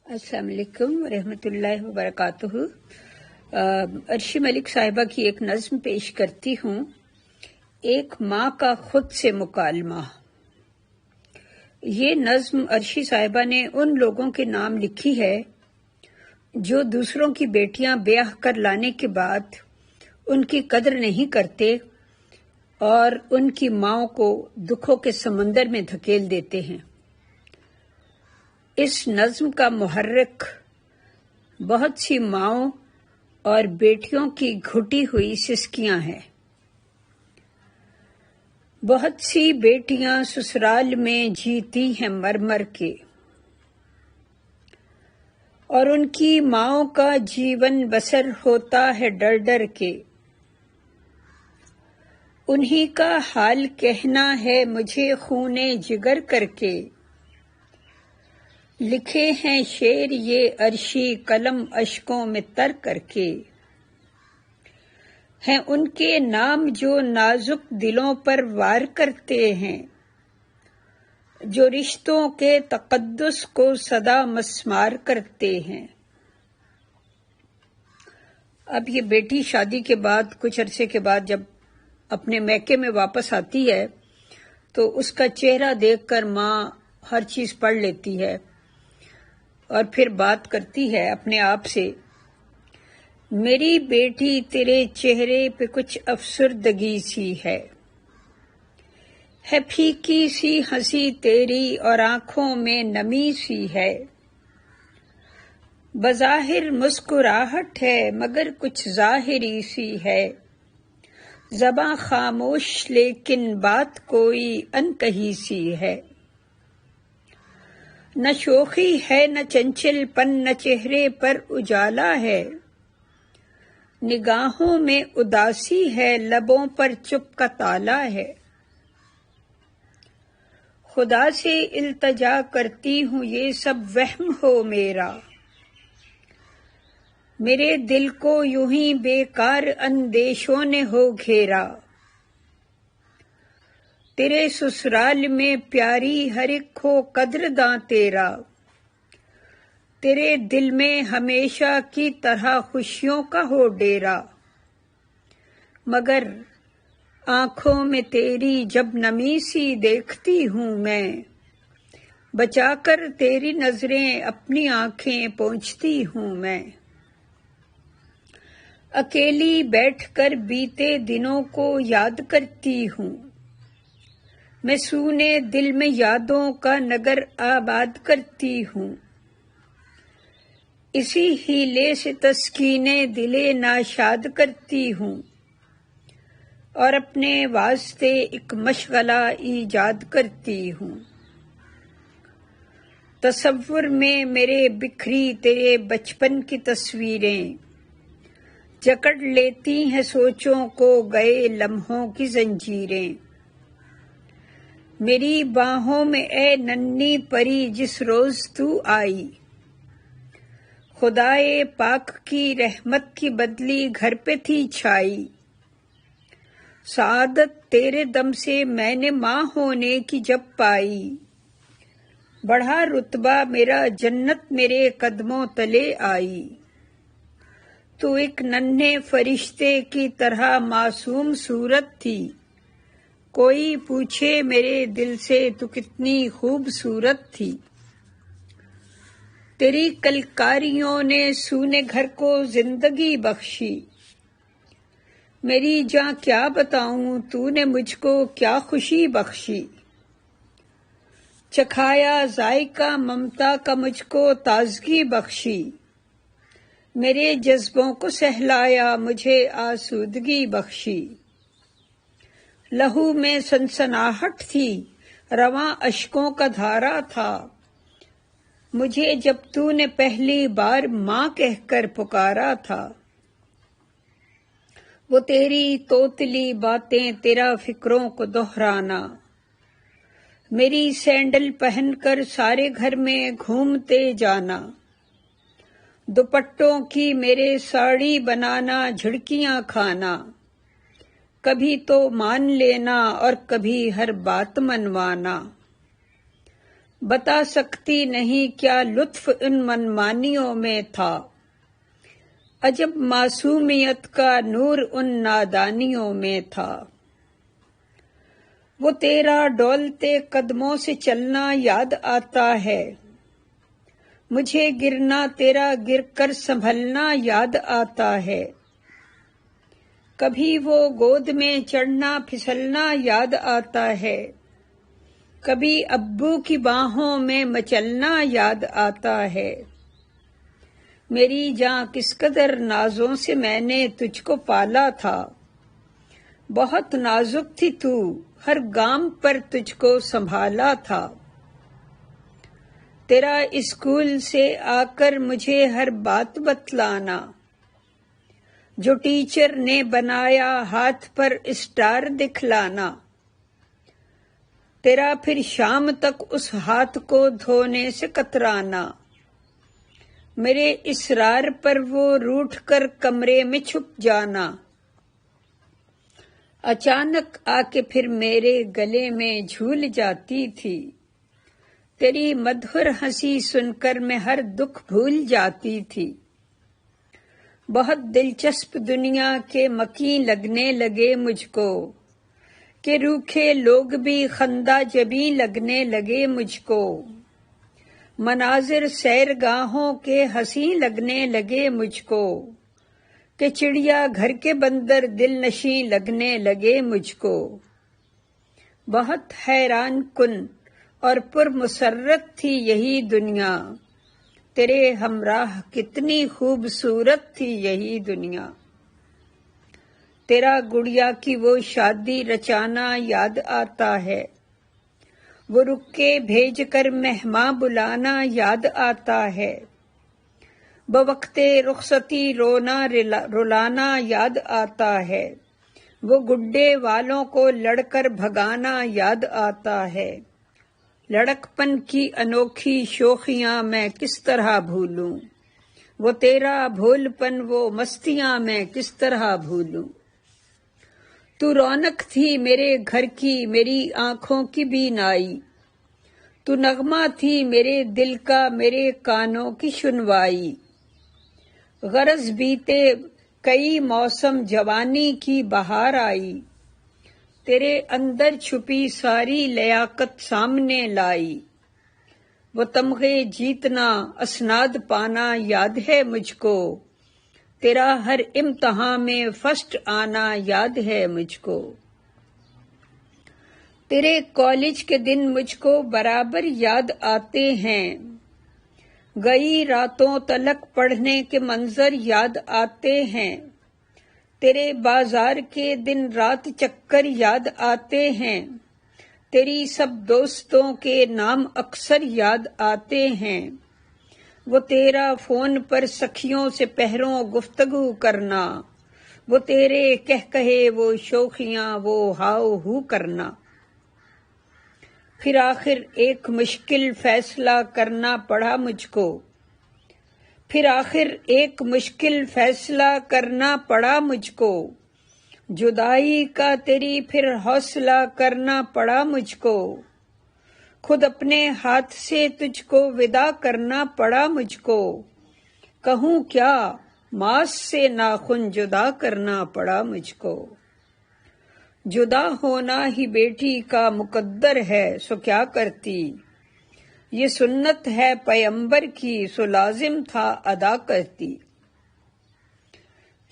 السلام علیکم ورحمۃ اللہ وبرکاتہ۔ عرشی ملک صاحبہ کی ایک نظم پیش کرتی ہوں، ایک ماں کا خود سے مکالمہ۔ یہ نظم عرشی صاحبہ نے ان لوگوں کے نام لکھی ہے جو دوسروں کی بیٹیاں بیاہ کر لانے کے بعد ان کی قدر نہیں کرتے اور ان کی ماؤں کو دکھوں کے سمندر میں دھکیل دیتے ہیں۔ اس نظم کا محرک بہت سی ماؤں اور بیٹیوں کی گھٹی ہوئی سسکیاں ہیں۔ بہت سی بیٹیاں سسرال میں جیتی ہیں مر مر کے، اور ان کی ماؤں کا جیون بسر ہوتا ہے ڈر ڈر کے۔ انہی کا حال کہنا ہے مجھے خونے جگر کر کے، لکھے ہیں شعر یہ عرشی قلم اشکوں میں تر کر کے۔ ہیں ان کے نام جو نازک دلوں پر وار کرتے ہیں، جو رشتوں کے تقدس کو سدا مسمار کرتے ہیں۔ اب یہ بیٹی شادی کے بعد کچھ عرصے کے بعد جب اپنے میکے میں واپس آتی ہے تو اس کا چہرہ دیکھ کر ماں ہر چیز پڑھ لیتی ہے اور پھر بات کرتی ہے اپنے آپ سے، میری بیٹی تیرے چہرے پہ کچھ افسردگی سی ہے پھیکی سی ہنسی تیری اور آنکھوں میں نمی سی ہے، بظاہر مسکراہٹ ہے مگر کچھ ظاہری سی ہے، زباں خاموش لیکن بات کوئی انکہی سی ہے، نہ شوخی ہے نہ چنچل پن نہ چہرے پر اجالا ہے، نگاہوں میں اداسی ہے لبوں پر چپ کا تالا ہے، خدا سے التجا کرتی ہوں یہ سب وہم ہو میرا، میرے دل کو یوں ہی بیکار اندیشوں نے ہو گھیرا، تیرے سسرال میں پیاری ہر ایک ہو قدرداں تیرا، تیرے دل میں ہمیشہ کی طرح خوشیوں کا ہو ڈیرا، مگر آنکھوں میں تیری جب نمی سی دیکھتی ہوں میں، بچا کر تیری نظریں اپنی آنکھیں پوچھتی ہوں میں، اکیلی بیٹھ کر بیتے دنوں کو یاد کرتی ہوں، میں سونے دل میں یادوں کا نگر آباد کرتی ہوں، اسی ہیلے سے تسکین دل ناشاد کرتی ہوں، اور اپنے واسطے ایک مشغلہ ایجاد کرتی ہوں، تصور میں میرے بکھری تیرے بچپن کی تصویریں، جکڑ لیتی ہیں سوچوں کو گئے لمحوں کی زنجیریں، میری باہوں میں اے ننھی پری جس روز تو آئی، خدائے پاک کی رحمت کی بدلی گھر پہ تھی چھائی، سعادت تیرے دم سے میں نے ماں ہونے کی جب پائی، بڑھا رتبہ میرا جنت میرے قدموں تلے آئی، تو ایک ننھے فرشتے کی طرح معصوم صورت تھی، کوئی پوچھے میرے دل سے تو کتنی خوبصورت تھی، تیری کلکاریوں نے سونے گھر کو زندگی بخشی، میری جاں کیا بتاؤں تو نے مجھ کو کیا خوشی بخشی، چکھایا ذائقہ ممتا کا مجھ کو تازگی بخشی، میرے جذبوں کو سہلایا مجھے آسودگی بخشی، لہو میں سنسناہٹ تھی رواں اشکوں کا دھارا تھا، مجھے جب تو نے پہلی بار ماں کہہ کر پکارا تھا، وہ تیری توتلی باتیں تیرا فکروں کو دہرانا، میری سینڈل پہن کر سارے گھر میں گھومتے جانا، دوپٹوں کی میرے ساڑی بنانا جھڑکیاں کھانا، کبھی تو مان لینا اور کبھی ہر بات منوانا، بتا سکتی نہیں کیا لطف ان منمانیوں میں تھا، عجب معصومیت کا نور ان نادانیوں میں تھا۔ وہ تیرا ڈولتے قدموں سے چلنا یاد آتا ہے، مجھے گرنا تیرا گر کر سنبھلنا یاد آتا ہے۔ کبھی وہ گود میں چڑھنا پھسلنا یاد آتا ہے، کبھی ابو کی باہوں میں مچلنا یاد آتا ہے۔ میری جاں کس قدر نازوں سے میں نے تجھ کو پالا تھا، بہت نازک تھی تو، ہر گام پر تجھ کو سنبھالا تھا۔ تیرا اسکول سے آ کر مجھے ہر بات بتلانا، جو ٹیچر نے بنایا ہاتھ پر اسٹار دکھلانا۔ تیرا پھر شام تک اس ہاتھ کو دھونے سے کترانا، میرے اصرار پر وہ روٹھ کر کمرے میں چھپ جانا۔ اچانک آ کے پھر میرے گلے میں جھول جاتی تھی، تیری مدھر ہنسی سن کر میں ہر دکھ بھول جاتی تھی۔ بہت دلچسپ دنیا کے مکیں لگنے لگے مجھ کو، کہ روکھے لوگ بھی خندہ جبیں لگنے لگے مجھ کو۔ مناظر سیر گاہوں کے حسین لگنے لگے مجھ کو، کہ چڑیا گھر کے بندر دل نشیں لگنے لگے مجھ کو۔ بہت حیران کن اور پرمسرت تھی یہی دنیا، تیرے ہمراہ کتنی خوبصورت تھی یہی دنیا۔ تیرا گڑیا کی وہ شادی رچانا یاد آتا ہے، وہ رک کے بھیج کر مہماں بلانا یاد آتا ہے۔ بوقت رخصتی رونا رلانا یاد آتا ہے، وہ گڈے والوں کو لڑ کر بھگانا یاد آتا ہے۔ لڑکپن کی انوکھی شوخیاں میں کس طرح بھولوں، وہ تیرا بھولپن وہ مستیاں میں کس طرح بھولوں۔ تو رونق تھی میرے گھر کی میری آنکھوں کی بینائی، تو نغمہ تھی میرے دل کا میرے کانوں کی سنوائی۔ غرض بیتے کئی موسم جوانی کی بہار آئی، تیرے اندر چھپی ساری لیاقت سامنے لائی۔ وہ تمغے جیتنا اسناد پانا یاد ہے مجھ کو، تیرا ہر امتحان میں فرسٹ آنا یاد ہے مجھ کو۔ تیرے کالج کے دن مجھ کو برابر یاد آتے ہیں، گئی راتوں تلک پڑھنے کے منظر یاد آتے ہیں۔ تیرے بازار کے دن رات چکر یاد آتے ہیں، تیری سب دوستوں کے نام اکثر یاد آتے ہیں۔ وہ تیرا فون پر سکھیوں سے پہروں گفتگو کرنا، وہ تیرے کہے وہ شوخیاں وہ ہاؤ ہو کرنا۔ پھر آخر ایک مشکل فیصلہ کرنا پڑا مجھ کو، پھر آخر ایک مشکل فیصلہ کرنا پڑا مجھ کو، جدائی کا تیری پھر حوصلہ کرنا پڑا مجھ کو۔ خود اپنے ہاتھ سے تجھ کو وداع کرنا پڑا مجھ کو، کہوں کیا ماس سے ناخن جدا کرنا پڑا مجھ کو۔ جدا ہونا ہی بیٹی کا مقدر ہے سو کیا کرتی، یہ سنت ہے پیمبر کی سو لازم تھا ادا کرتی۔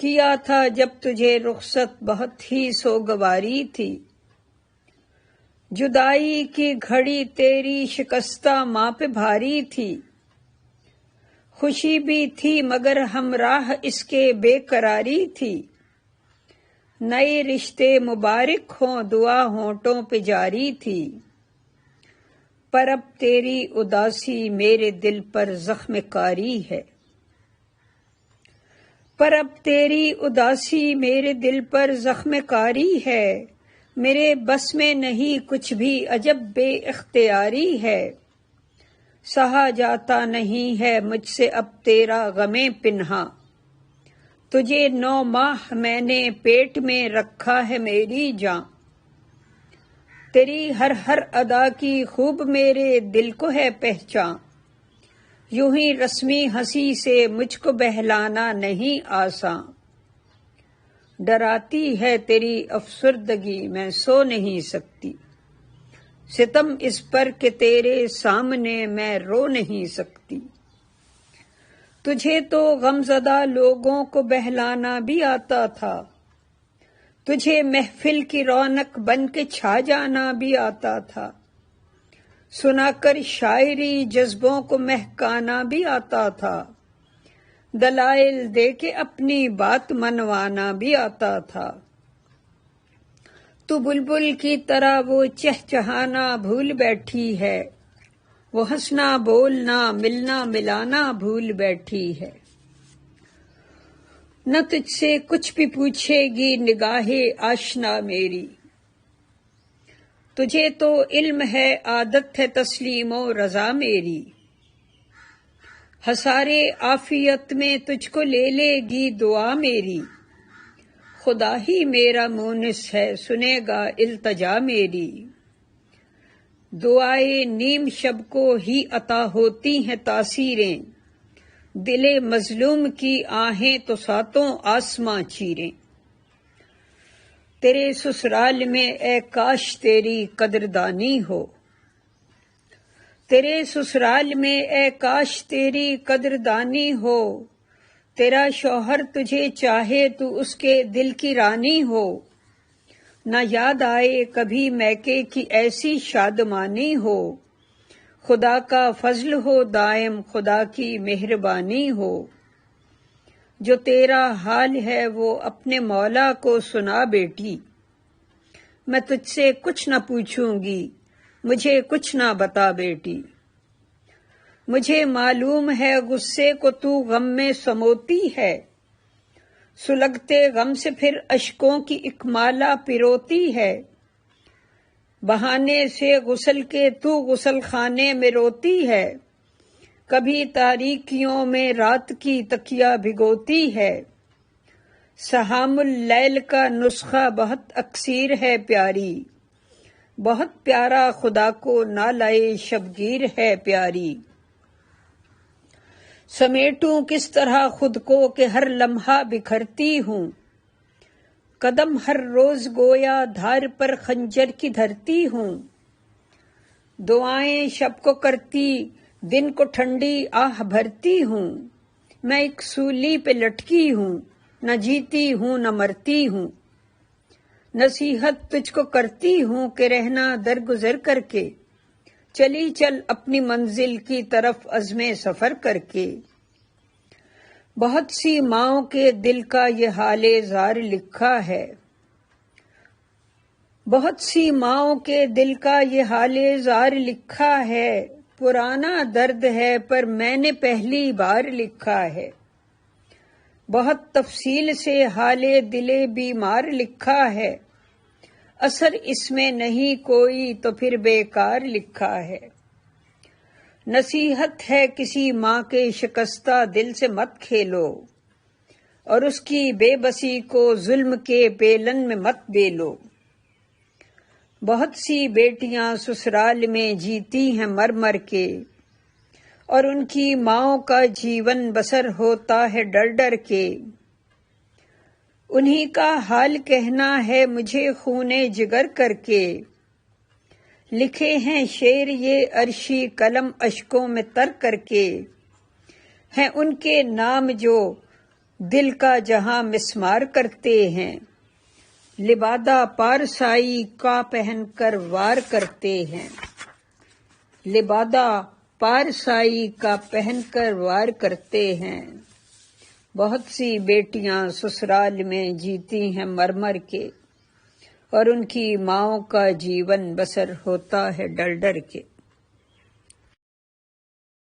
کیا تھا جب تجھے رخصت بہت ہی سوگواری تھی، جدائی کی گھڑی تیری شکستہ ماں پہ بھاری تھی۔ خوشی بھی تھی مگر ہمراہ اس کے بے قراری تھی، نئے رشتے مبارک ہوں دعا ہونٹوں پہ جاری تھی۔ پر اب تیری اداسی میرے دل پر زخم کاری ہے، پر اب تیری اداسی میرے دل پر زخم کاری ہے۔ میرے بس میں نہیں کچھ بھی عجب بے اختیاری ہے، سہا جاتا نہیں ہے مجھ سے اب تیرا غم پنہاں، تجھے 9 ماہ میں نے پیٹ میں رکھا ہے میری جاں۔ تیری ہر ہر ادا کی خوب میرے دل کو ہے پہچان، یوں ہی رسمی ہنسی سے مجھ کو بہلانا نہیں آساں، ڈراتی ہے تیری افسردگی میں سو نہیں سکتی، ستم اس پر کہ تیرے سامنے میں رو نہیں سکتی، تجھے تو غمزدہ لوگوں کو بہلانا بھی آتا تھا، تجھے محفل کی رونق بن کے چھا جانا بھی آتا تھا، سنا کر شاعری جذبوں کو مہکانا بھی آتا تھا، دلائل دے کے اپنی بات منوانا بھی آتا تھا، تو بلبل کی طرح وہ چہچہانا بھول بیٹھی ہے، وہ ہنسنا بولنا ملنا ملانا بھول بیٹھی ہے، نہ تجھ سے کچھ بھی پوچھے گی نگاہ آشنا میری، تجھے تو علم ہے عادت ہے تسلیم و رضا میری، حصارِ عافیت میں تجھ کو لے لے گی دعا میری، خدا ہی میرا مونس ہے سنے گا التجا میری، دعائے نیم شب کو ہی عطا ہوتی ہیں تاثیریں، دل مظلوم کی آہیں تو ساتوں آسماں چیریں، تیرے سسرال میں اے کاش تیری قدردانی ہو، تیرے سسرال میں اے کاش تیری قدردانی ہو، تیرا شوہر تجھے چاہے تو اس کے دل کی رانی ہو، نہ یاد آئے کبھی میکے کی ایسی شادمانی ہو، خدا کا فضل ہو دائم خدا کی مہربانی ہو، جو تیرا حال ہے وہ اپنے مولا کو سنا بیٹی، میں تجھ سے کچھ نہ پوچھوں گی مجھے کچھ نہ بتا بیٹی، مجھے معلوم ہے غصے کو تو غم میں سموتی ہے، سلگتے غم سے پھر اشکوں کی ایک مالا پروتی ہے، بہانے سے غسل کے تو غسل خانے میں روتی ہے، کبھی تاریکیوں میں رات کی تکیا بھگوتی ہے، سہام اللیل کا نسخہ بہت اکثیر ہے پیاری، بہت پیارا خدا کو نالائے شبگیر ہے پیاری، سمیٹوں کس طرح خود کو کہ ہر لمحہ بکھرتی ہوں، قدم ہر روز گویا دھار پر خنجر کی دھرتی ہوں، دعائیں شب کو کرتی دن کو ٹھنڈی آہ بھرتی ہوں، میں ایک سولی پہ لٹکی ہوں، نہ جیتی ہوں نہ مرتی ہوں، نصیحت تجھ کو کرتی ہوں کہ رہنا درگزر کر کے، چلی چل اپنی منزل کی طرف عزم سفر کر کے، بہت سی ماؤں کے دل کا یہ حال زار لکھا ہے، بہت سی ماؤں کے دل کا یہ حال زار لکھا ہے، پرانا درد ہے پر میں نے پہلی بار لکھا ہے، بہت تفصیل سے حال دل بیمار لکھا ہے، اثر اس میں نہیں کوئی تو پھر بیکار لکھا ہے، نصیحت ہے کسی ماں کے شکستہ دل سے مت کھیلو، اور اس کی بے بسی کو ظلم کے بیلن میں مت بیلو، بہت سی بیٹیاں سسرال میں جیتی ہیں مر مر کے، اور ان کی ماؤں کا جیون بسر ہوتا ہے ڈر ڈر کے، انہی کا حال کہنا ہے مجھے خون جگر کر کے، لکھے ہیں شعر یہ عرشی قلم اشکوں میں تر کر کے، ہیں ان کے نام جو دل کا جہاں مسمار کرتے ہیں، لبادہ پارسائی کا پہن کر وار کرتے ہیں، لبادہ پارسائی کا پہن کر وار کرتے ہیں، بہت سی بیٹیاں سسرال میں جیتی ہیں مر مر کے، اور ان کی ماؤں کا جیون بسر ہوتا ہے ڈر ڈر کے۔